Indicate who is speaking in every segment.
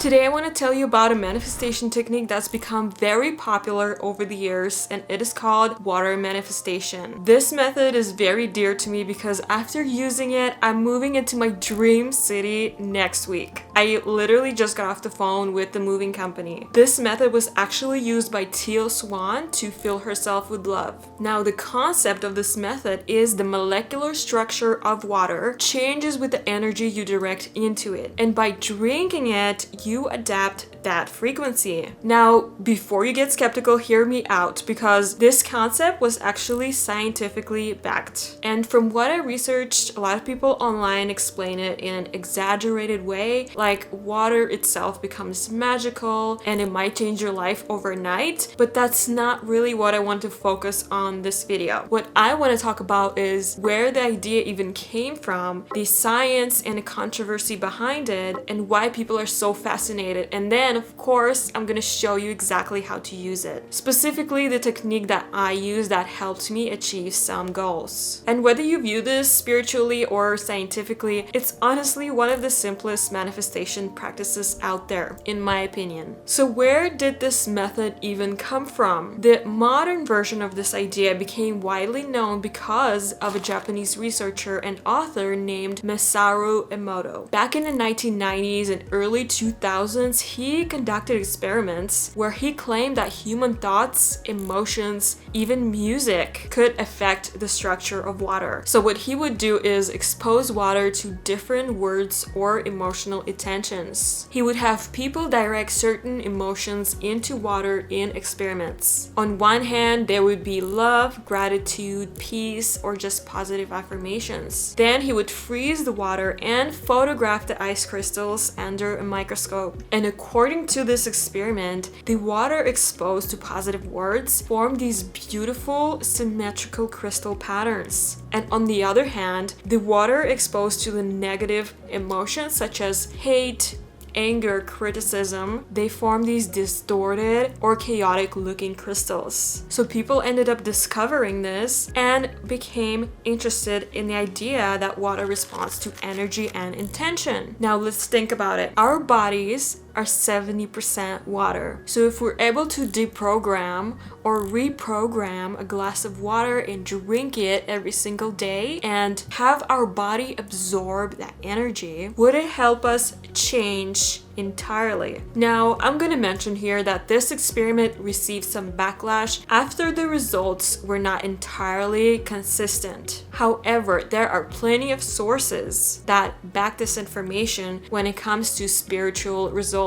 Speaker 1: Today I want to tell you about a manifestation technique that's become very popular over the years, and it is called water manifestation. This method is very dear to me because after using it, I'm moving into my dream city next week. I literally just got off the phone with the moving company. This method was actually used by Teal Swan to fill herself with love. Now, the concept of this method is the molecular structure of water changes with the energy you direct into it, and by drinking it, you adapt that frequency. Now, before you get skeptical, hear me out, because this concept was actually scientifically backed. And from what I researched, a lot of people online explain it in an exaggerated way, like water itself becomes magical and it might change your life overnight, but that's not really what I want to focus on this video. What I want to talk about is where the idea even came from, the science and the controversy behind it, and why people are so fascinated. And then, of course, I'm gonna show you exactly how to use it. Specifically, the technique that I use that helped me achieve some goals. And whether you view this spiritually or scientifically, it's honestly one of the simplest manifestation practices out there, in my opinion. So where did this method even come from? The modern version of this idea became widely known because of a Japanese researcher and author named Masaru Emoto. Back in the 1990s and early 2000s, he conducted experiments where he claimed that human thoughts, emotions, even music could affect the structure of water. So what he would do is expose water to different words or emotional intentions. He would have people direct certain emotions into water in experiments. On one hand, there would be love, gratitude, peace, or just positive affirmations. Then he would freeze the water and photograph the ice crystals under a microscope. And according to this experiment, the water exposed to positive words formed these beautiful symmetrical crystal patterns. And on the other hand, the water exposed to the negative emotions such as hate, anger, criticism, they form these distorted or chaotic looking crystals. So people ended up discovering this and became interested in the idea that water responds to energy and intention. Now let's think about it. Our bodies are 70% water. So if we're able to deprogram or reprogram a glass of water and drink it every single day and have our body absorb that energy, would it help us change entirely? Now, I'm gonna mention here that this experiment received some backlash after the results were not entirely consistent. However, there are plenty of sources that back this information when it comes to spiritual results.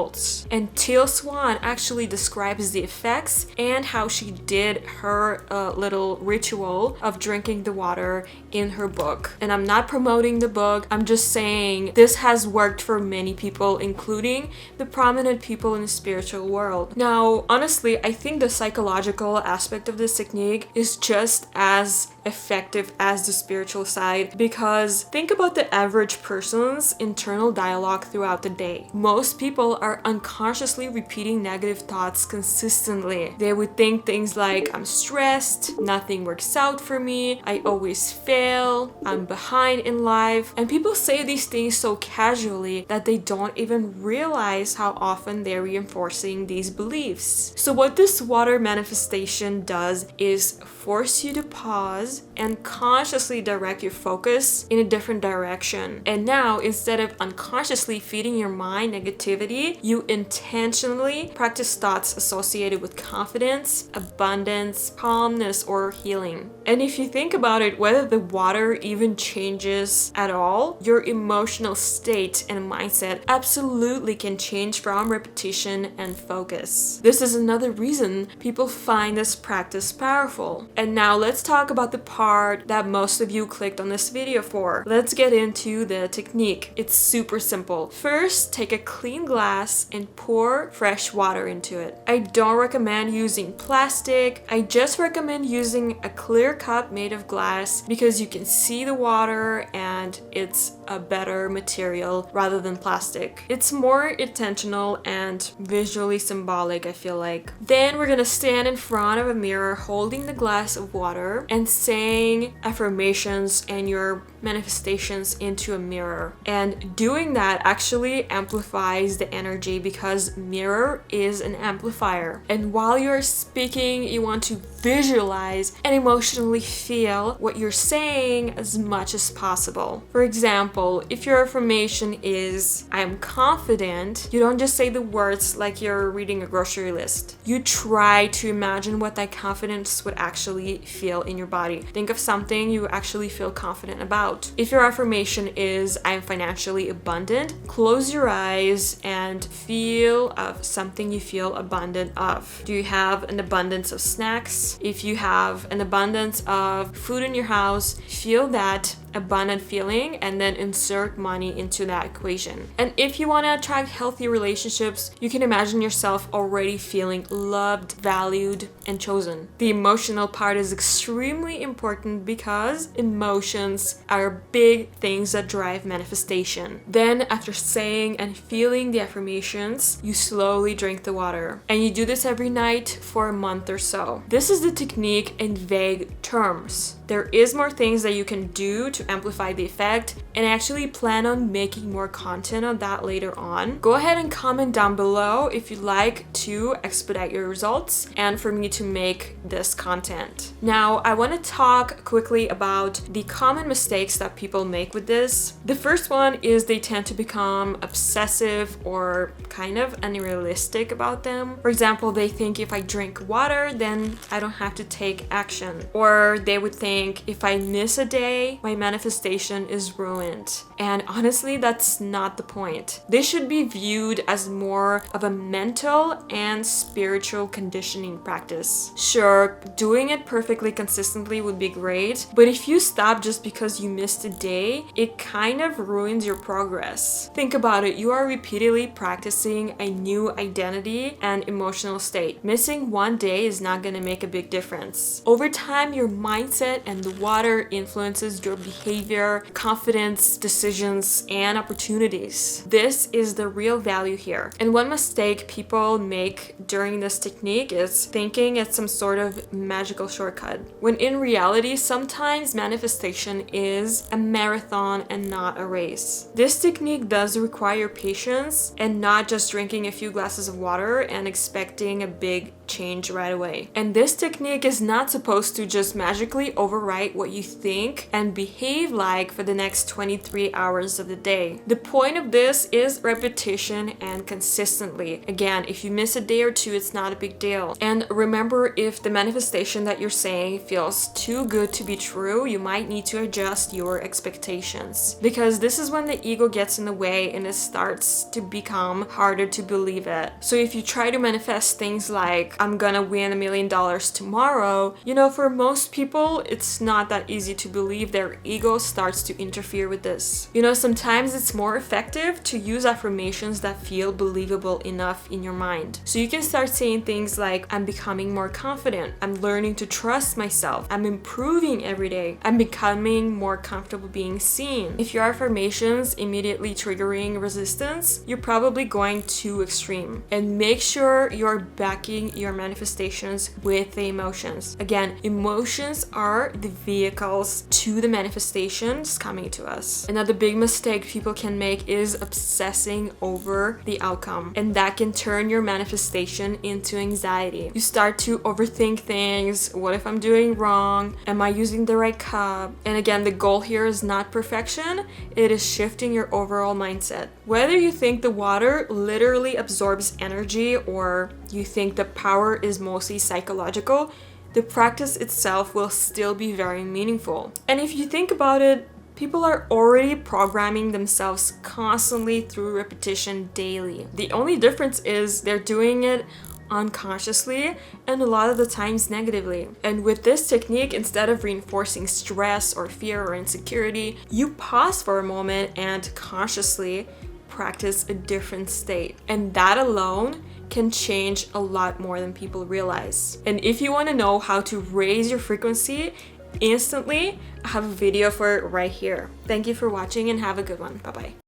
Speaker 1: And Teal Swan actually describes the effects and how she did her little ritual of drinking the water in her book. And I'm not promoting the book, I'm just saying this has worked for many people, including the prominent people in the spiritual world. Now, honestly, I think the psychological aspect of this technique is just as effective as the spiritual side, because think about the average person's internal dialogue throughout the day. Most people are unconsciously repeating negative thoughts consistently. They would think things like, I'm stressed, nothing works out for me, I always fail, I'm behind in life. And people say these things so casually that they don't even realize how often they're reinforcing these beliefs. So what this water manifestation does is force you to pause and consciously direct your focus in a different direction. And now, instead of unconsciously feeding your mind negativity, you intentionally practice thoughts associated with confidence, abundance, calmness, or healing. And if you think about it, whether the water even changes at all, your emotional state and mindset absolutely can change from repetition and focus. This is another reason people find this practice powerful. And now let's talk about the part that most of you clicked on this video for. Let's get into the technique. It's super simple. First, take a clean glass and pour fresh water into it. I don't recommend using plastic. I just recommend using a clear cup made of glass because you can see the water and it's a better material rather than plastic. It's more intentional and visually symbolic, I feel like. Then we're gonna stand in front of a mirror holding the glass of water and saying affirmations and your manifestations into a mirror. And doing that actually amplifies the energy because mirror is an amplifier. And while you're speaking, you want to visualize and emotionally feel what you're saying as much as possible. For example, if your affirmation is, I am confident, you don't just say the words like you're reading a grocery list. You try to imagine what that confidence would actually feel in your body. Think of something you actually feel confident about. If your affirmation is, I am financially abundant, close your eyes and feel of something you feel abundant of. Do you have an abundance of snacks? If you have an abundance of food in your house, feel that abundant feeling and then insert money into that equation. And if you want to attract healthy relationships, you can imagine yourself already feeling loved, valued, and chosen. The emotional part is extremely important because emotions are big things that drive manifestation. Then after saying and feeling the affirmations, you slowly drink the water. And you do this every night for a month or so. This is the technique in vague terms. There is more things that you can do to amplify the effect, and I actually plan on making more content on that later on. Go ahead and comment down below if you'd like to expedite your results and for me to make this content. Now, I want to talk quickly about the common mistakes that people make with this. The first one is they tend to become obsessive or kind of unrealistic about them. For example, they think if I drink water, then I don't have to take action. Or they would think if I miss a day, my manifestation is ruined. And honestly, that's not the point. This should be viewed as more of a mental and spiritual conditioning practice. Sure, doing it perfectly consistently would be great, but if you stop just because you missed a day, it kind of ruins your progress. Think about it, you are repeatedly practicing a new identity and emotional state. Missing one day is not going to make a big difference. Over time, your mindset and the water influences your behavior, confidence, decisions, and opportunities. This is the real value here. And one mistake people make during this technique is thinking it's some sort of magical shortcut, when in reality, sometimes manifestation is a marathon and not a race. This technique does require patience and not just drinking a few glasses of water and expecting a big change right away. And this technique is not supposed to just magically overwrite what you think and behave like for the next 23 hours of the day. The point of this is repetition and consistently. Again, if you miss a day or two, it's not a big deal. And remember, if the manifestation that you're saying feels too good to be true, you might need to adjust your expectations, because this is when the ego gets in the way and it starts to become harder to believe it. So if you try to manifest things like, I'm gonna win $1 million tomorrow, for most people, it's not that easy to believe. Their ego starts to interfere with this. Sometimes it's more effective to use affirmations that feel believable enough in your mind. So you can start saying things like, I'm becoming more confident, I'm learning to trust myself, I'm improving every day, I'm becoming more comfortable being seen. If your affirmations immediately triggering resistance, you're probably going too extreme. And make sure you're backing your manifestations with the emotions. Again, emotions are the vehicles to the manifestations coming to us. Another big mistake people can make is obsessing over the outcome, and that can turn your manifestation into anxiety. You start to overthink things. What if I'm doing wrong? Am I using the right cup? And again, the goal here is not perfection, it is shifting your overall mindset. Whether you think the water literally absorbs energy or you think the power is mostly psychological, the practice itself will still be very meaningful. And if you think about it, people are already programming themselves constantly through repetition daily. The only difference is they're doing it unconsciously and a lot of the times negatively. And with this technique, instead of reinforcing stress or fear or insecurity, you pause for a moment and consciously practice a different state. And that alone can change a lot more than people realize. And if you want to know how to raise your frequency instantly, I have a video for it right here. Thank you for watching and have a good one. Bye bye.